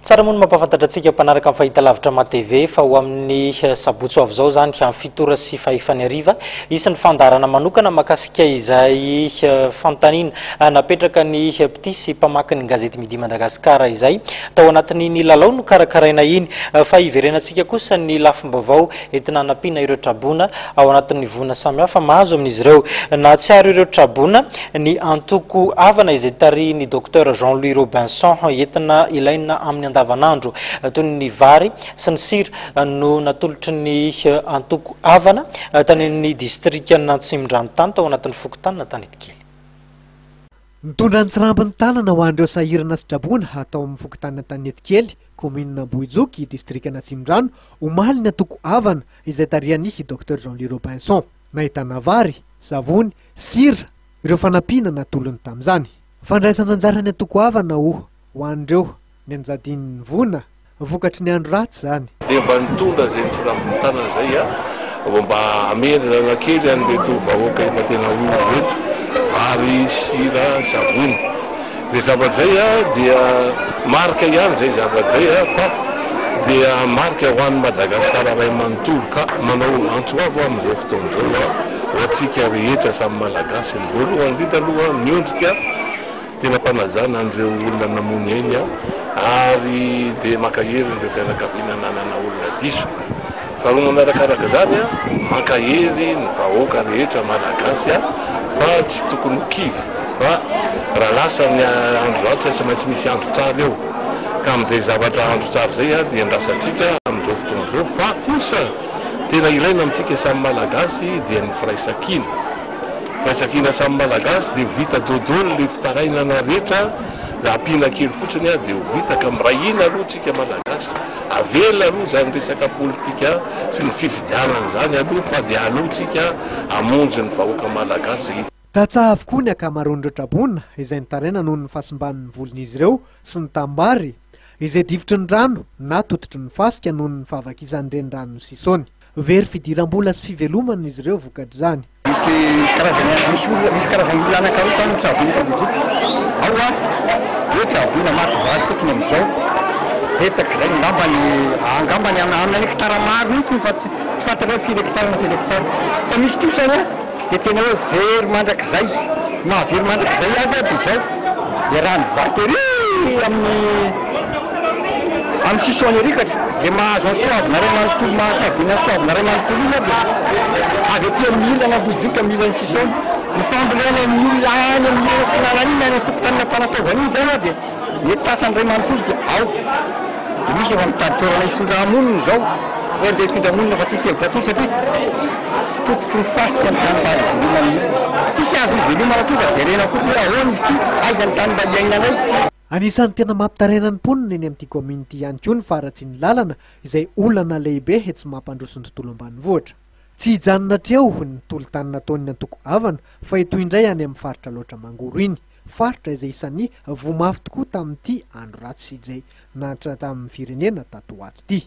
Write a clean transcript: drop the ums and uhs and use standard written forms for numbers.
Tsara mono mampafantatra antsika mpanaraka amin'ny fahitalavitra ma TV fa ho amin'ny sabotso avy zao zany amin'ny fitora sy fahefany ariva isan'ny fandarana manokana makasika izay fantanina napetraka ny petit sy mpamaky ny gazety Midi Madagasikara izay tao anatin'ny ny lalao no karakaraina iny fa iverenantsika kosa ny lafim-baovao entina hanampiana ireo traboina ao anatin'ny vona samihafa mahazo amin'izy ireo. Nahatsiaro ireo traboina ny antoko Avana izay tarihan'ny docteur Jean-Louis Robinson entina ilaina amin'ny andavanandro toy ny vary sy ny sira no natolotry ny antoko Avana tany amin'ny distrikan'Atsimondrano tany tao anatin'ny fokontany Antanetikey. Mitondra ny tsirambin'ny tanana ho an'ireo sahirana sy traboina atao amin'ny fokontany Antanetikey, komina Boijoky, distrikan'Atsimondrano, omaly ny antoko Avana izay tarihan'ny docteur Jean-Louis Robinson. Nahitana vary, savony, sira, ireo fanampiana natolony tamin'izany. Fandraisana anjara ny antoko Avana ho an'ireo ny anjadin'ny vona vokatry ny andro ratsy zany. Dia mba nitondra izay ny tsirambin'ny tanana izay mba hamerina kely an'ireto vahoaka efa tena olona reto, vary, sira, savony. Dia zavatra izay dia marika ihany izay zavatra izay fa dia marika ho an'ny Madagasikara ray manontolo ka manao antsoavo amin'izao fotoan'izao ho antsika rehetra samy malagasy. Ny voalohany indrindra aloha miondrika tena mpanajana an'ireo olona namony eny ary dia makahery ireo fianakaviana nanana olona diso. Faharoa manarakaraka zany makahery ny vahoaka rehetra malagasy fa tsy tokony ho kivy fa raha lasa ny andro ratsy tsy maintsy misy andro tsara eo ka amin'izay zavatra andro tsara zay dia andrasantsika amin'izao fotoan'izao fa kosa tena ilaina amintsika samy malagasy dia ny firaisakina samy malagasy dia vita dodolo le fitarainana rehetra ampiana kely fotsiny dia ho vita ka mirahina aloha tsika malagasy avela aloha zany resaka politika sy ny fifidianana zany aloha fa dia alohatsika amonjy ny vahoaka malagasy. Tatsaha avokoa ny akamaroan'ireo traboina izay nitaraina noho ny fahasimban'ny volon'izy ireo sy ny tambary izay divotry ny rano na tototry ny fasika noho ny fahavakizan'ireny rano sisony. Very fidiram-bola sy fivelomana izy ireo vokatry zany. Misy karazany olona anankiroa tany traboina kabojoky. Ao hoe traboina mativary fotsiny amin'izao. Betsaka izay angambany amin'ny hektara maro mihitsy fa tsy fantatra hoe firy hektara na firy hektara. Fa misy tosany dia tena hoe very mandrakizay. Mahavery mandrakizay azy dia izao. Dia raha nivatery amin'ny sisony erikatra dia mahazo ny soavina ray manontolo mahatabiana soavina ray manontolo ina dia avy aty amin'ny ilana Boijoky amin'ny ilany sisony. Ny fambolena amin'ny olona any amin'ny ilana tsinanana iny any fokontany mpanataovana iny zany dia mety sasany ray manontolo dia ao. Dia misy efa mitady toerana hifindramonina izao hoe andeha hifindramonina fa tsisy hevitra atsony satria tototry ny fasika ny tany mba velomana tsisy azo ny velomana tonga jerena fotsiny hoe ahoana izy ty aiza ny tany mba hiainanay. Anisan'ny tena mampitaraina ny mponina eny amin'ity community ihany koa ny faratsy ny lalana izay olana lehibe tsy mampandroso ny tontolo ambanivohitra. Tsy hijanona hatreo ny tolotany nataon'ny antoko Avana fa eto indray any amin'ny faritra loatra mangoro iny, faritra izay isan'ny voamafy tokoa tamin'ity andro ratsy izay nahitra tamin'ny firenena tato ato ity.